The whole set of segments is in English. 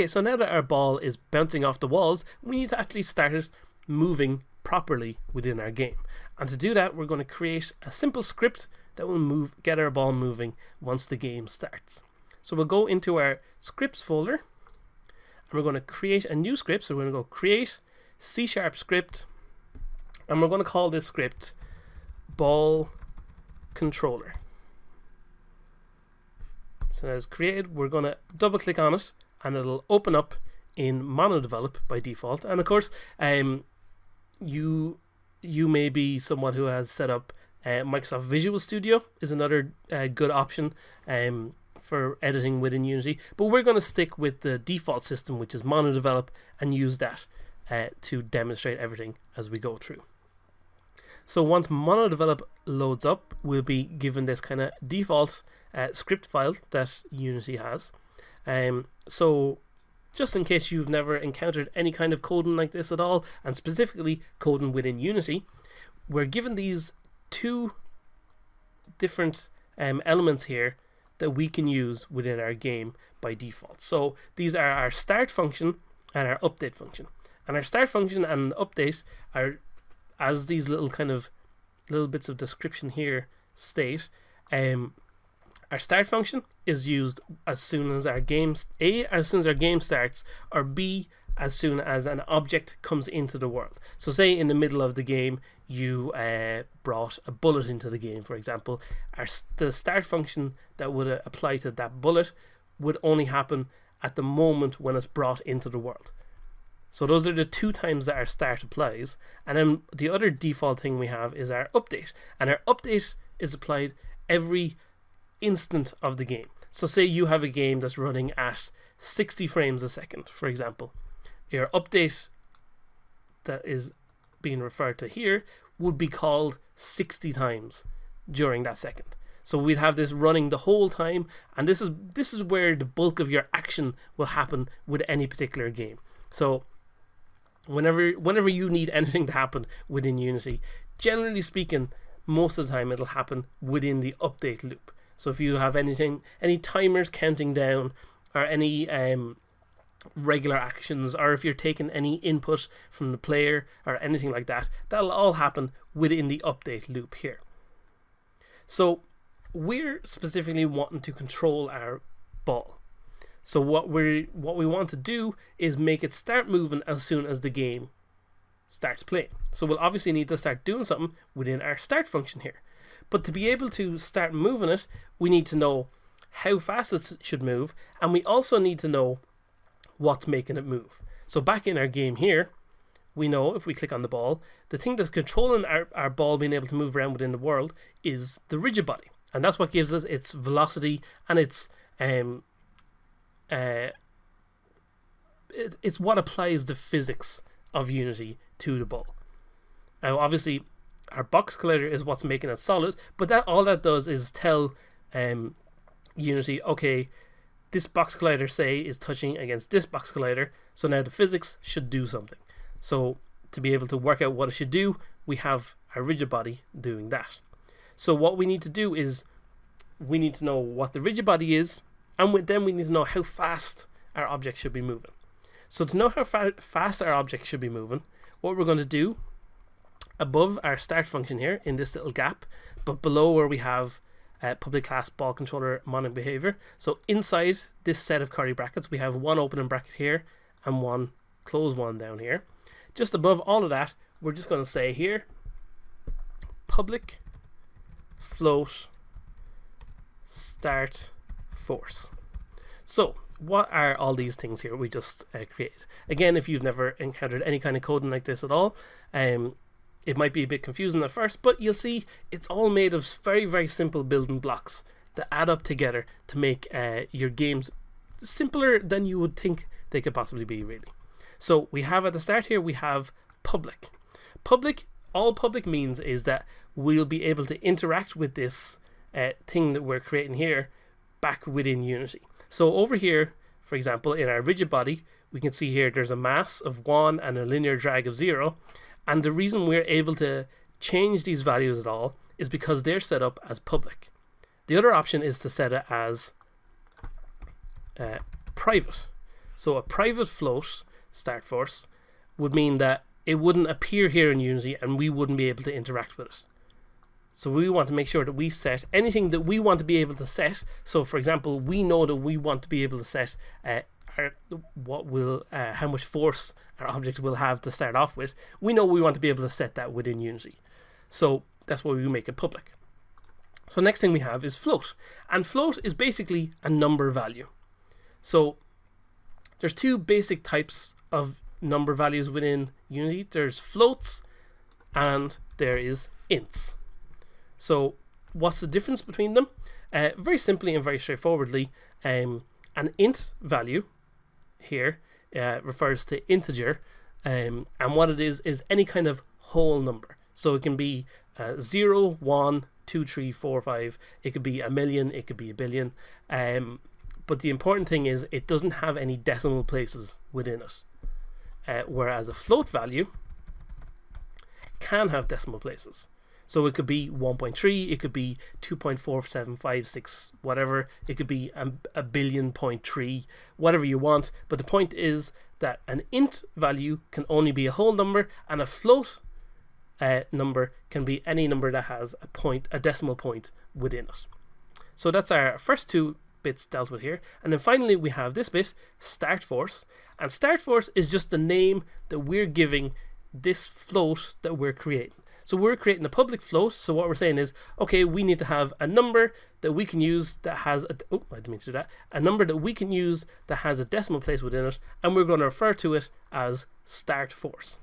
Okay, so now that our ball is bouncing off the walls, we need to actually start it moving properly within our game. And to do that, we're going to create a simple script that will get our ball moving once the game starts. So we'll go into our scripts folder, and we're going to create a new script. So we're going to go create C# script, and we're going to call this script ball controller. So as created, we're going to double click on it, and it'll open up in MonoDevelop by default. And of course, you may be someone who has set up Microsoft Visual Studio is another good option for editing within Unity, but we're going to stick with the default system, which is MonoDevelop, and use that to demonstrate everything as we go through. So once MonoDevelop loads up, we'll be given this kind of default script file that Unity has. So just in case you've never encountered any kind of coding like this at all, and specifically coding within Unity, we're given these two different elements here that we can use within our game by default. So these are our start function and our update function. And our start function and update are, as these little bits of description here state, our start function is used as soon as our game starts, or B, as soon as an object comes into the world. So say in the middle of the game you brought a bullet into the game, for example, the start function that would apply to that bullet would only happen at the moment when it's brought into the world. So those are the two times that our start applies. And then the other default thing we have is our update, and our update is applied every instant of the game. So say you have a game that's running at 60 frames a second, for example. Your update that is being referred to here would be called 60 times during that second. So we'd have this running the whole time, and this is where the bulk of your action will happen with any particular game. So whenever you need anything to happen within Unity, generally speaking, most of the time it'll happen within the update loop. So if you have any timers counting down, or any regular actions, or if you're taking any input from the player or anything like that, that'll all happen within the update loop here. So we're specifically wanting to control our ball. So what we want to do is make it start moving as soon as the game starts playing. So we'll obviously need to start doing something within our start function here. But to be able to start moving it, we need to know how fast it should move, and we also need to know what's making it move. So back in our game here, we know if we click on the ball, the thing that's controlling our ball being able to move around within the world is the rigid body, and that's what gives us its velocity, and it's what applies the physics of Unity to the ball. Now obviously our box collider is what's making it solid, but all that does is tell Unity, okay, this box collider, say, is touching against this box collider, so now the physics should do something. So to be able to work out what it should do, we have our rigid body doing that. So what we need to do is we need to know what the rigid body is, and then we need to know how fast our object should be moving. So to know how fast our object should be moving, what we're going to do, above our start function here in this little gap, but below where we have public class ball controller mono behavior, so inside this set of curly brackets we have one opening bracket here and one close one down here. Just above all of that, we're just going to say here public float start force. So what are all these things here we just created? Again, if you've never encountered any kind of coding like this at all, it might be a bit confusing at first, but you'll see it's all made of very, very simple building blocks that add up together to make your games simpler than you would think they could possibly be, really. So we have at the start here, we have public. All public means is that we'll be able to interact with this thing that we're creating here back within Unity. So over here, for example, in our rigid body, we can see here there's a mass of 1 and a linear drag of 0. And the reason we're able to change these values at all is because they're set up as public. The other option is to set it as private. So a private float start force would mean that it wouldn't appear here in Unity and we wouldn't be able to interact with it. So we want to make sure that we set anything that we want to be able to set. So for example, we know that we want to be able to set how much force our object will have to start off with. We know we want to be able to set that within Unity. So that's why we make it public. So next thing we have is float. And float is basically a number value. So there's two basic types of number values within Unity. There's floats and there is ints. So what's the difference between them? Very simply and very straightforwardly, an int value here refers to integer, and what it is any kind of whole number. So it can be 0, 1, 2, 3, 4, 5. It could be a million, it could be a billion. But the important thing is it doesn't have any decimal places within it. Whereas a float value can have decimal places. So it could be 1.3, it could be 2.4756, whatever. It could be a billion point 3, whatever you want. But the point is that an int value can only be a whole number, and a float number can be any number that has a decimal point within it. So that's our first two bits dealt with here. And then finally we have this bit, start force. And start force is just the name that we're giving this float that we're creating. So we're creating a public float. So what we're saying is, okay, we need to have a number that we can use that has a number that we can use that has a decimal place within it, and we're going to refer to it as start force.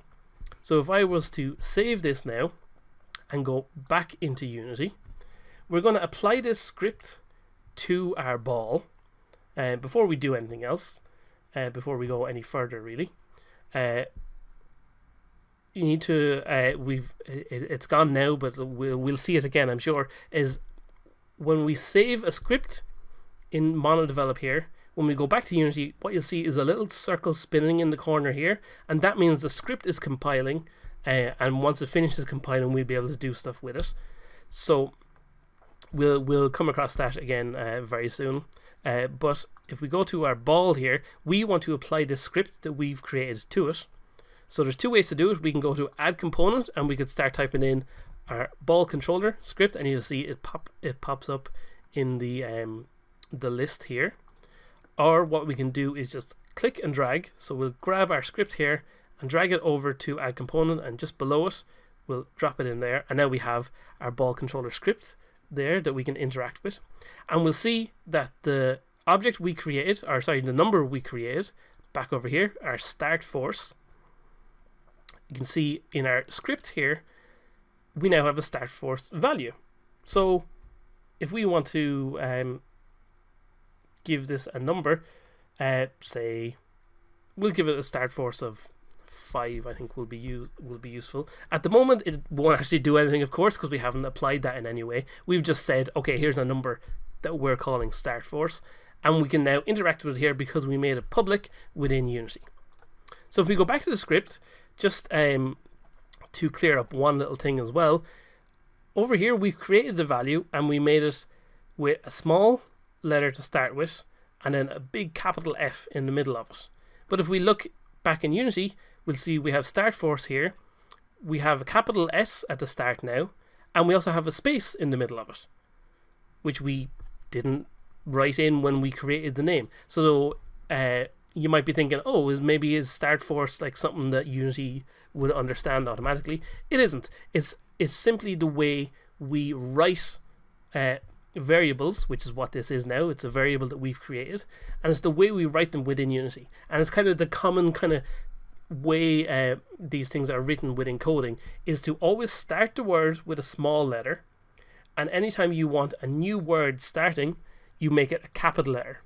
So if I was to save this now and go back into Unity, we're going to apply this script to our ball before we do anything else, before we go any further really. You need to it's gone now, but we'll see it again, I'm sure, is when we save a script in MonoDevelop here, when we go back to Unity, what you'll see is a little circle spinning in the corner here, and that means the script is compiling, and once it finishes compiling, we'll be able to do stuff with it. So we'll come across that again very soon. But if we go to our ball here, we want to apply this script that we've created to it. So there's two ways to do it. We can go to add component and we could start typing in our ball controller script, and you'll see it pops up in the list here. Or what we can do is just click and drag. So we'll grab our script here and drag it over to add component, and just below it we'll drop it in there, and now we have our ball controller script there that we can interact with. And we'll see that the object we created, or sorry, the number we created back over here, our start force, you can see in our script here we now have a start force value. So if we want to give this a number, say we'll give it a start force of 5, I think will be useful. At the moment it won't actually do anything, of course, because we haven't applied that in any way. We've just said, okay, here's a number that we're calling start force, and we can now interact with it here because we made it public within Unity. So if we go back to the script, just to clear up one little thing as well, over here we've created the value and we made it with a small letter to start with and then a big capital F in the middle of it. But if we look back in Unity, we'll see we have start force here, we have a capital S at the start now, and we also have a space in the middle of it, which we didn't write in when we created the name. So you might be thinking, oh, is start force like something that Unity would understand automatically? It isn't. It's simply the way we write variables, which is what this is now. It's a variable that we've created, and it's the way we write them within Unity. And it's kind of the common kind of way these things are written within coding, is to always start the word with a small letter, and anytime you want a new word starting, you make it a capital letter.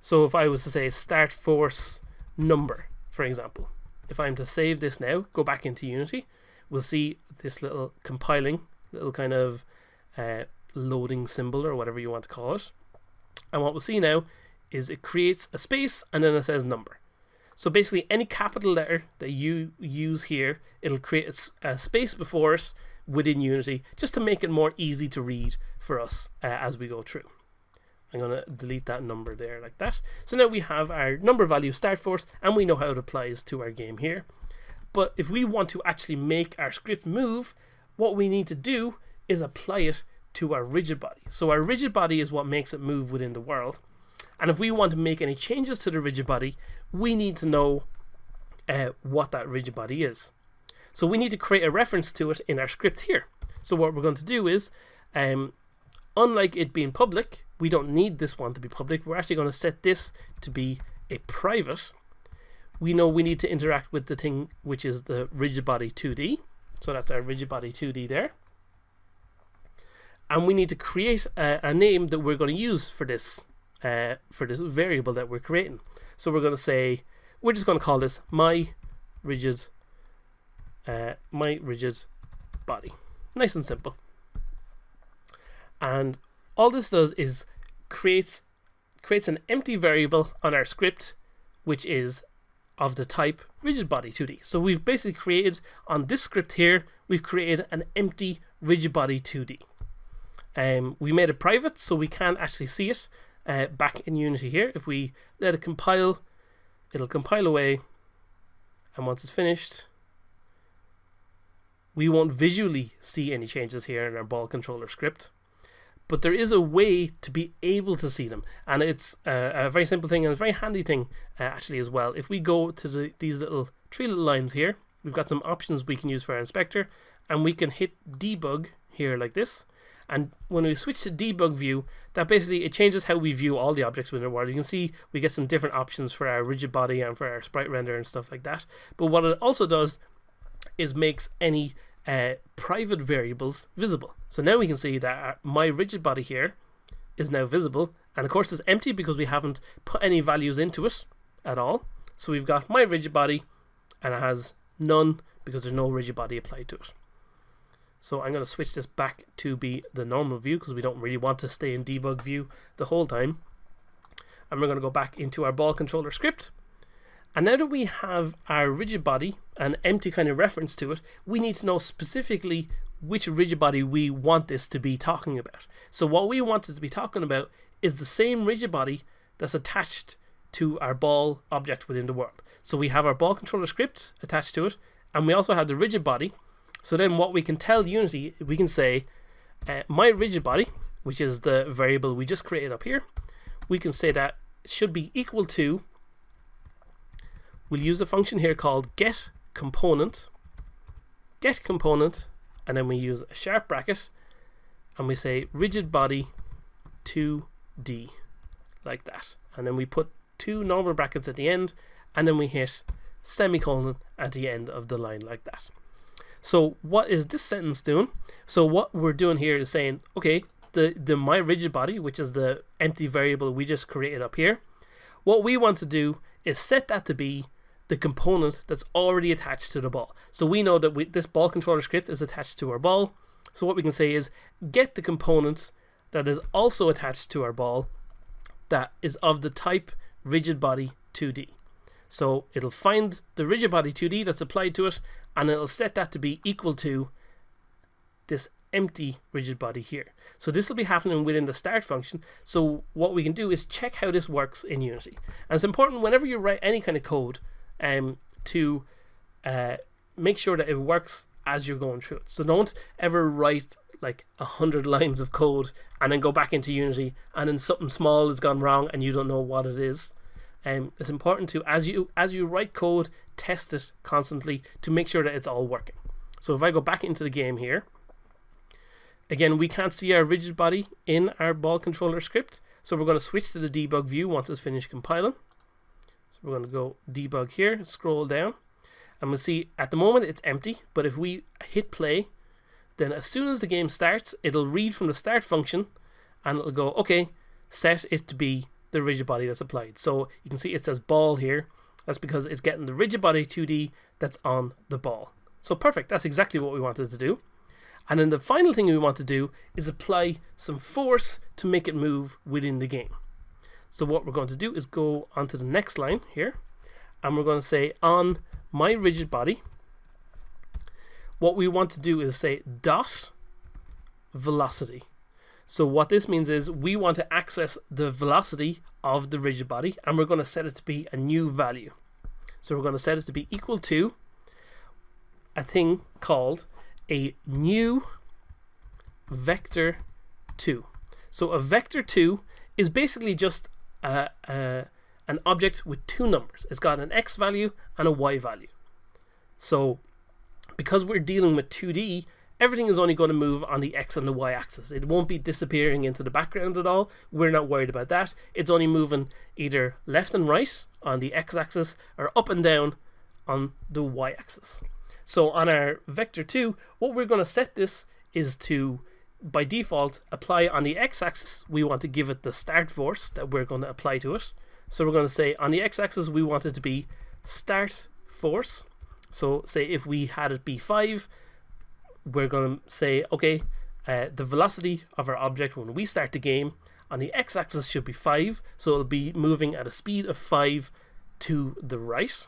So if I was to say start force number, for example, if I'm to save this now, go back into Unity, we'll see this little compiling, little kind of loading symbol or whatever you want to call it. And what we'll see now is it creates a space and then it says number. So basically any capital letter that you use here, it'll create a space before it within Unity, just to make it more easy to read for us as we go through. I'm going to delete that number there like that. So now we have our number value start force, and we know how it applies to our game here. But if we want to actually make our script move, what we need to do is apply it to our rigid body. So our rigid body is what makes it move within the world. And if we want to make any changes to the rigid body, we need to know what that rigid body is. So we need to create a reference to it in our script here. So what we're going to do is, unlike it being public, we don't need this one to be public. We're actually going to set this to be a private. We know we need to interact with the thing which is the rigid body 2D. So that's our rigid body 2D there. And we need to create a name that we're going to use for this variable that we're creating. So we're going to say, we're just going to call this my rigid body. Nice and simple. And all this does is creates an empty variable on our script, which is of the type rigid body 2D. So we've basically created, on this script here, we've created an empty rigid body 2D. We made it private so we can actually see it back in Unity here. If we let it compile, it'll compile away, and once it's finished, we won't visually see any changes here in our ball controller script. But there is a way to be able to see them, and it's a very simple thing and a very handy thing actually as well. If we go to these three little lines here, we've got some options we can use for our inspector, and we can hit debug here like this. And when we switch to debug view, that basically it changes how we view all the objects within the world. You can see we get some different options for our rigid body and for our sprite render and stuff like that. But what it also does is makes any private variables visible. So now we can see that my rigid body here is now visible, and of course it's empty because we haven't put any values into it at all. So we've got my rigid body, and it has none because there's no rigid body applied to it. So I'm going to switch this back to be the normal view because we don't really want to stay in debug view the whole time. And we're going to go back into our ball controller script. And now that we have our rigid body, an empty kind of reference to it, we need to know specifically which rigid body we want this to be talking about. So what we want it to be talking about is the same rigid body that's attached to our ball object within the world. So we have our ball controller script attached to it, and we also have the rigid body. So then what we can tell Unity, we can say my rigid body, which is the variable we just created up here, we can say that should be equal to, we'll use a function here called get component, and then we use a sharp bracket, and we say rigid body 2D, like that. And then we put two normal brackets at the end, and then we hit semicolon at the end of the line like that. So what is this sentence doing? So what we're doing here is saying, okay, the my rigid body, which is the empty variable we just created up here, what we want to do is set that to be the component that's already attached to the ball. So we know that this ball controller script is attached to our ball. So what we can say is get the component that is also attached to our ball that is of the type rigid body 2D. So it'll find the rigid body 2D that's applied to it, and it'll set that to be equal to this empty rigid body here. So this will be happening within the start function. So what we can do is check how this works in Unity. And it's important whenever you write any kind of code to make sure that it works as you're going through it. So don't ever write like 100 lines of code and then go back into Unity and then something small has gone wrong and you don't know what it is. It's important to, as you write code, test it constantly to make sure that it's all working. So if I go back into the game here, again, we can't see our rigid body in our ball controller script, so we're going to switch to the debug view once it's finished compiling. So we're going to go debug here, scroll down, and we'll see at the moment it's empty, but if we hit play, then as soon as the game starts, it'll read from the start function and it'll go, okay, set it to be the rigid body that's applied. So you can see it says ball here. That's because it's getting the rigid body 2D that's on the ball. So perfect, that's exactly what we wanted to do. And then the final thing we want to do is apply some force to make it move within the game. So what we're going to do is go onto the next line here, and we're going to say on my rigid body, what we want to do is say dot velocity. So what this means is we want to access the velocity of the rigid body, and we're going to set it to be a new value. So we're going to set it to be equal to a thing called a new vector 2. So a vector 2 is basically just an object with two numbers. It's got an x value and a y value. So because we're dealing with 2D, everything is only going to move on the x and the y axis. It won't be disappearing into the background at all. We're not worried about that. It's only moving either left and right on the x axis or up and down on the y axis. So on our vector 2, what we're going to set this is to, by default, apply on the x axis. We want to give it the start force that we're going to apply to it. So we're going to say on the x axis we want it to be start force. So say if we had it be 5, we're going to say, okay, the velocity of our object when we start the game on the x-axis should be 5, so it'll be moving at a speed of 5 to the right.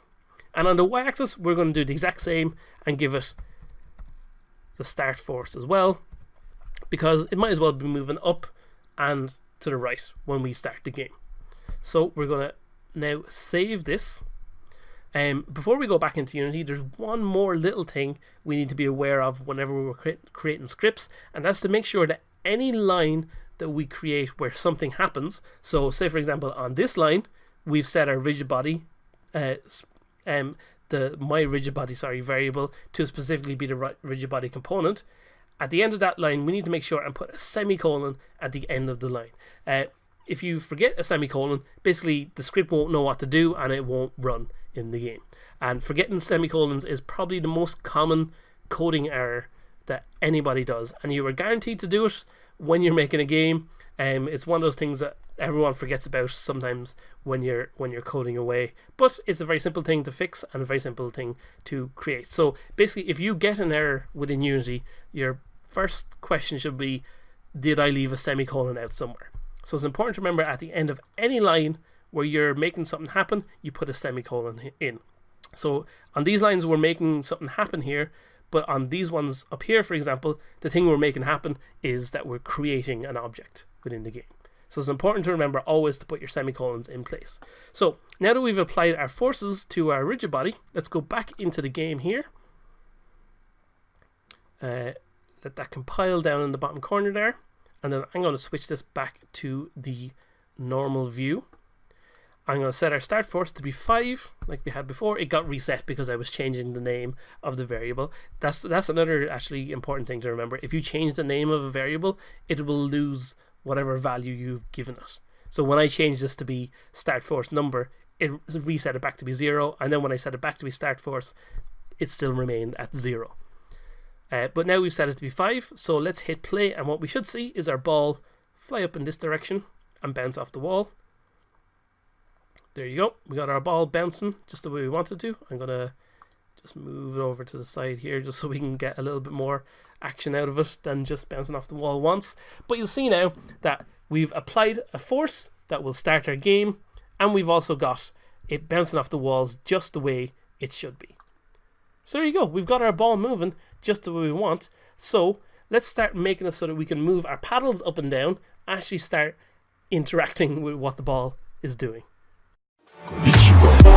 And on the y-axis, we're going to do the exact same and give it the start force as well, because it might as well be moving up and to the right when we start the game. So we're going to now save this. Before we go back into Unity, there's one more little thing we need to be aware of whenever we're creating scripts, and that's to make sure that any line that we create where something happens, so say for example on this line we've set our rigid body, my rigid body variable to specifically be the rigid body component. At the end of that line we need to make sure and put a semicolon at the end of the line. If you forget a semicolon, basically the script won't know what to do and it won't run in the game. And forgetting semicolons is probably the most common coding error that anybody does, and you are guaranteed to do it when you're making a game. It's one of those things that everyone forgets about sometimes when you're coding away, but it's a very simple thing to fix and a very simple thing to create. So basically, if you get an error within Unity, your first question should be, did I leave a semicolon out somewhere? So it's important to remember at the end of any line where you're making something happen, you put a semicolon in. So on these lines we're making something happen here, but on these ones up here, for example, the thing we're making happen is that we're creating an object within the game. So it's important to remember always to put your semicolons in place. So now that we've applied our forces to our rigid body, let's go back into the game here. Let that compile down in the bottom corner there, and then I'm going to switch this back to the normal view. I'm going to set our start force to be 5 like we had before. It got reset because I was changing the name of the variable. That's another actually important thing to remember. If you change the name of a variable, it will lose whatever value you've given it. So when I change this to be start force number, it reset it back to be 0, and then when I set it back to be start force, it still remained at 0. But now we've set it to be 5, so let's hit play, and what we should see is our ball fly up in this direction and bounce off the wall. There you go, we got our ball bouncing just the way we wanted to. I'm going to just move it over to the side here just so we can get a little bit more action out of it than just bouncing off the wall once. But you'll see now that we've applied a force that will start our game, and we've also got it bouncing off the walls just the way it should be. So there you go, we've got our ball moving just the way we want. So let's start making it so that we can move our paddles up and down, actually start interacting with what the ball is doing. こんにちは。